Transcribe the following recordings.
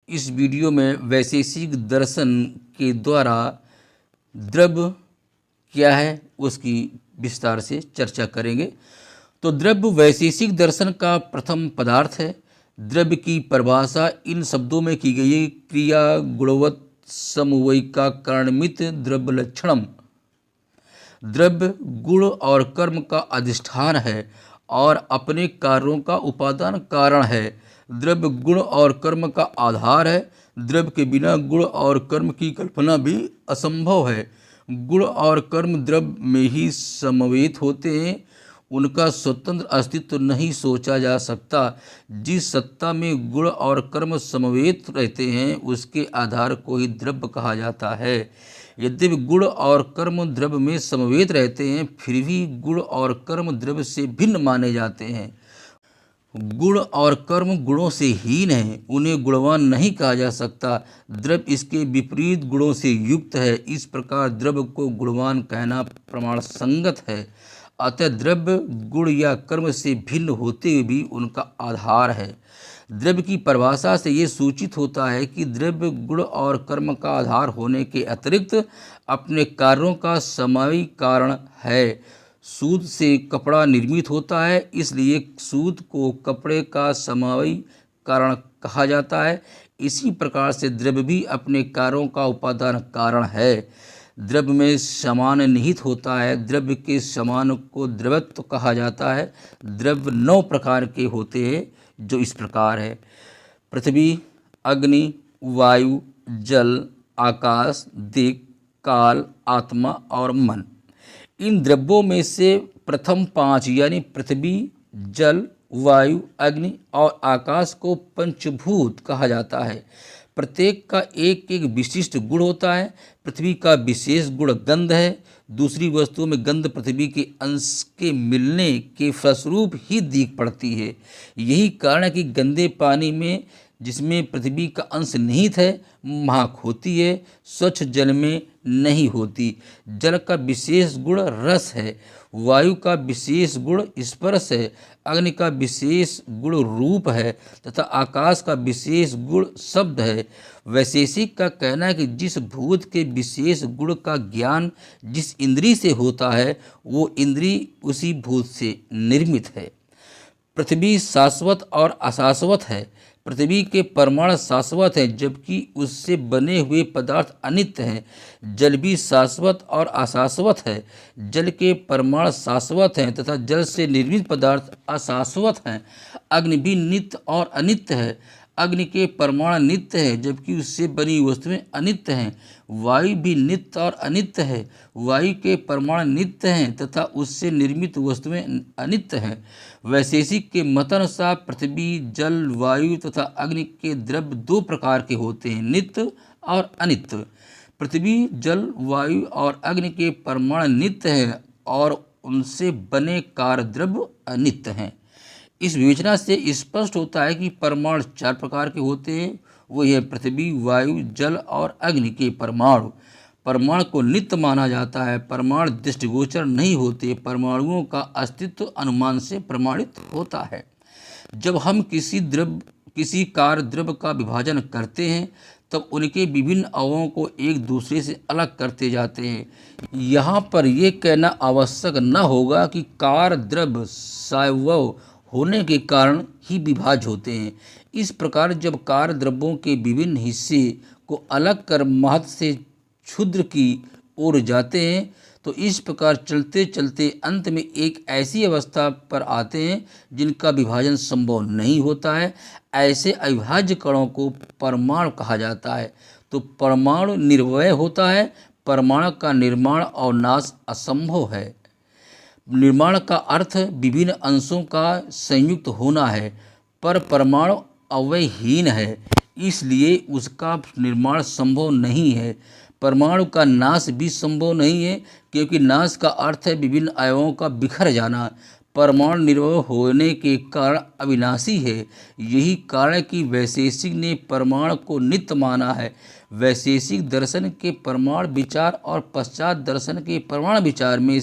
इस वीडियो में वैशेषिक दर्शन के द्वारा द्रव्य क्या है उसकी विस्तार से चर्चा करेंगे। तो द्रव्य वैशेषिक दर्शन का प्रथम पदार्थ है। द्रव्य की परिभाषा इन शब्दों में की गई है: क्रिया गुणवत् समवयिकाकरणमित द्रव्य लक्षणम। द्रव्य गुण और कर्म का अधिष्ठान है और अपने कार्यों का उपादान कारण है। द्रव्य गुण और कर्म का आधार है। द्रव्य के बिना गुण और कर्म की कल्पना भी असंभव है। गुण और कर्म द्रव्य में ही समवेत होते हैं, उनका स्वतंत्र अस्तित्व नहीं सोचा जा सकता। जिस सत्ता में गुण और कर्म समवेत रहते हैं उसके आधार को ही द्रव्य कहा जाता है। यद्यपि गुण और कर्म द्रव्य में समवेत रहते हैं, फिर भी गुण और कर्म द्रव्य से भिन्न माने जाते हैं। गुण और कर्म गुणों से हीन हैं, उन्हें गुणवान नहीं कहा जा सकता। द्रव्य इसके विपरीत गुणों से युक्त है, इस प्रकार द्रव्य को गुणवान कहना प्रमाण संगत है। अतः द्रव्य गुण या कर्म से भिन्न होते हुए भी उनका आधार है। द्रव्य की परिभाषा से ये सूचित होता है कि द्रव्य गुण और कर्म का आधार होने के अतिरिक्त अपने कार्यों का समावी कारण है। सूत से कपड़ा निर्मित होता है, इसलिए सूत को कपड़े का समावी कारण कहा जाता है। इसी प्रकार से द्रव्य भी अपने कार्यों का उपादान कारण है। द्रव्य में समान निहित होता है। द्रव्य के समान को द्रव्यत्व कहा जाता है। द्रव्य 9 प्रकार के होते हैं, जो इस प्रकार है: पृथ्वी, अग्नि, वायु, जल, आकाश, दिक्, काल, आत्मा और मन। इन द्रव्यों में से प्रथम 5 यानी पृथ्वी, जल, वायु, अग्नि और आकाश को पंचभूत कहा जाता है। प्रत्येक का एक एक विशिष्ट गुण होता है। पृथ्वी का विशेष गुण गंध है। दूसरी वस्तुओं में गंध पृथ्वी के अंश के मिलने के फलस्वरूप ही दिख पड़ती है। यही कारण है कि गंदे पानी में, जिसमें पृथ्वी का अंश निहित है, महक होती है, स्वच्छ जल में नहीं होती। जल का विशेष गुण रस है। वायु का विशेष गुण स्पर्श है। अग्नि का विशेष गुण रूप है तथा आकाश का विशेष गुण शब्द है। वैशेषिक का कहना है कि जिस भूत के विशेष गुण का ज्ञान जिस इंद्रिय से होता है, वो इंद्रिय उसी भूत से निर्मित है। पृथ्वी शाश्वत और अशाश्वत है। पृथ्वी के परमाणु शाश्वत हैं, जबकि उससे बने हुए पदार्थ अनित्य हैं। जल भी शाश्वत और अशाश्वत है। जल के परमाणु शाश्वत हैं तथा जल से निर्मित पदार्थ अशाश्वत हैं। अग्नि भी नित्य और अनित्य है। अग्नि के परमाणु नित्य है, जबकि उससे बनी वस्तुएं अनित्य हैं। वायु भी नित्य और अनित्य है। वायु के परमाणु नित्य हैं तथा उससे निर्मित वस्तुएं अनित्य हैं। वैशेषिक के मतानुसार पृथ्वी, जल, वायु तथा अग्नि के द्रव्य 2 प्रकार के होते हैं: नित्य और अनित्य। पृथ्वी, जल, वायु और अग्नि के परमाणु नित्य हैं और उनसे बने कार्य द्रव्य अनित्य हैं। इस विवेचना से स्पष्ट होता है कि परमाणु 4 प्रकार के होते हैं। वो है पृथ्वी, वायु, जल और अग्नि के परमाणु। परमाणु को नित्य माना जाता है। परमाणु दृष्टिगोचर नहीं होते। परमाणुओं का अस्तित्व अनुमान से प्रमाणित होता है। जब हम किसी कार्य द्रव्य का विभाजन करते हैं, तब उनके विभिन्न अवयवों को एक दूसरे से अलग करते जाते हैं। यहाँ पर यह कहना आवश्यक न होगा कि कार्य द्रव्य सावयव होने के कारण ही विभाज्य होते हैं। इस प्रकार जब कार्य द्रव्यों के विभिन्न हिस्से को अलग कर महत् से क्षुद्र की ओर जाते हैं, तो इस प्रकार चलते चलते अंत में एक ऐसी अवस्था पर आते हैं जिनका विभाजन संभव नहीं होता है। ऐसे अविभाज्य कणों को परमाणु कहा जाता है। तो परमाणु निर्वय होता है। परमाणु का निर्माण और नाश असंभव है। निर्माण का अर्थ विभिन्न अंशों का संयुक्त होना है, पर परमाणु अवयवहीन है, इसलिए उसका निर्माण संभव नहीं है। परमाणु का नाश भी संभव नहीं है, क्योंकि नाश का अर्थ है विभिन्न अवयवों का बिखर जाना। परमाणु निर्भय होने के कारण अविनाशी है। यही कारण है कि वैशेषिक ने परमाणु को नित्य माना है। वैशेषिक दर्शन के परमाणु विचार और पश्चात दर्शन के परमाणु विचार में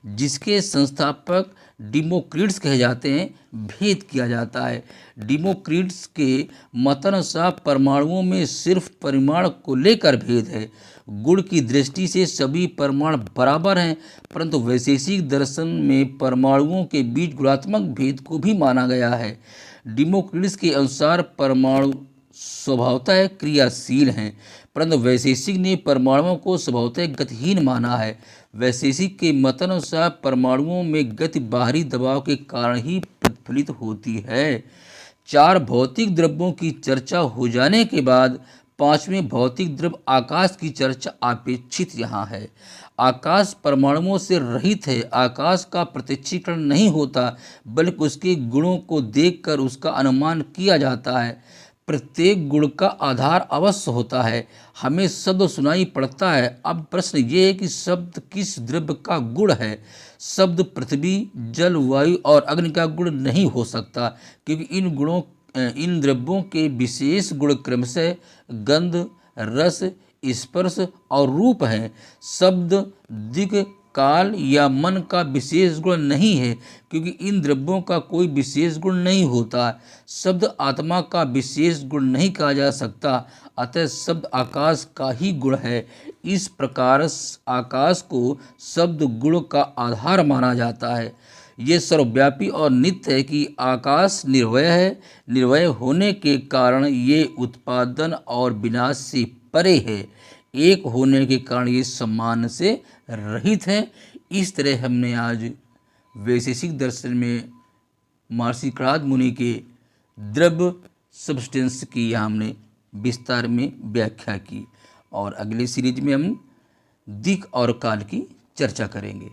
जिसके संस्थापक डिमोक्रिट्स कहे जाते हैं, भेद किया जाता है। डिमोक्रिट्स के मतानुसार परमाणुओं में सिर्फ परिमाण को लेकर भेद है। गुण की दृष्टि से सभी परमाणु बराबर हैं, परंतु वैशेषिक दर्शन में परमाणुओं के बीच गुणात्मक भेद को भी माना गया है। डिमोक्रिट्स के अनुसार परमाणु स्वभावतः क्रियाशील हैं, परंतु वैशेषिक ने परमाणुओं को स्वभावतः गतिहीन माना है। वैशेषिक के मतानुसार परमाणुओं में गति बाहरी दबाव के कारण ही प्रतिफलित होती है। 4 भौतिक द्रव्यों की चर्चा हो जाने के बाद 5वें भौतिक द्रव्य आकाश की चर्चा अपेक्षित यहाँ है। आकाश परमाणुओं से रहित है। आकाश का प्रत्यक्षीकरण नहीं होता, बल्कि उसके गुणों को देखकर उसका अनुमान किया जाता है। प्रत्येक गुण का आधार अवश्य होता है। हमें शब्द सुनाई पड़ता है। अब प्रश्न ये है कि शब्द किस द्रव्य का गुण है। शब्द पृथ्वी, जल, वायु और अग्नि का गुण नहीं हो सकता, क्योंकि इन द्रव्यों के विशेष गुण क्रमशः गंध, रस, स्पर्श और रूप हैं। शब्द दिक्, काल या मन का विशेष गुण नहीं है, क्योंकि इन द्रव्यों का कोई विशेष गुण नहीं होता। शब्द आत्मा का विशेष गुण नहीं कहा जा सकता, अतः शब्द आकाश का ही गुण है। इस प्रकार आकाश को शब्द गुण का आधार माना जाता है। ये सर्वव्यापी और नित्य है कि आकाश निर्वय है। निर्वय होने के कारण ये उत्पादन और विनाश से परे है। एक होने के कारण ये सम्मान से रहित है। इस तरह हमने आज वैशेषिक दर्शन में महर्षि कणाद मुनि के द्रव्य सब्सटेंस की हमने विस्तार में व्याख्या की, और अगले सीरीज में हम दिक् और काल की चर्चा करेंगे।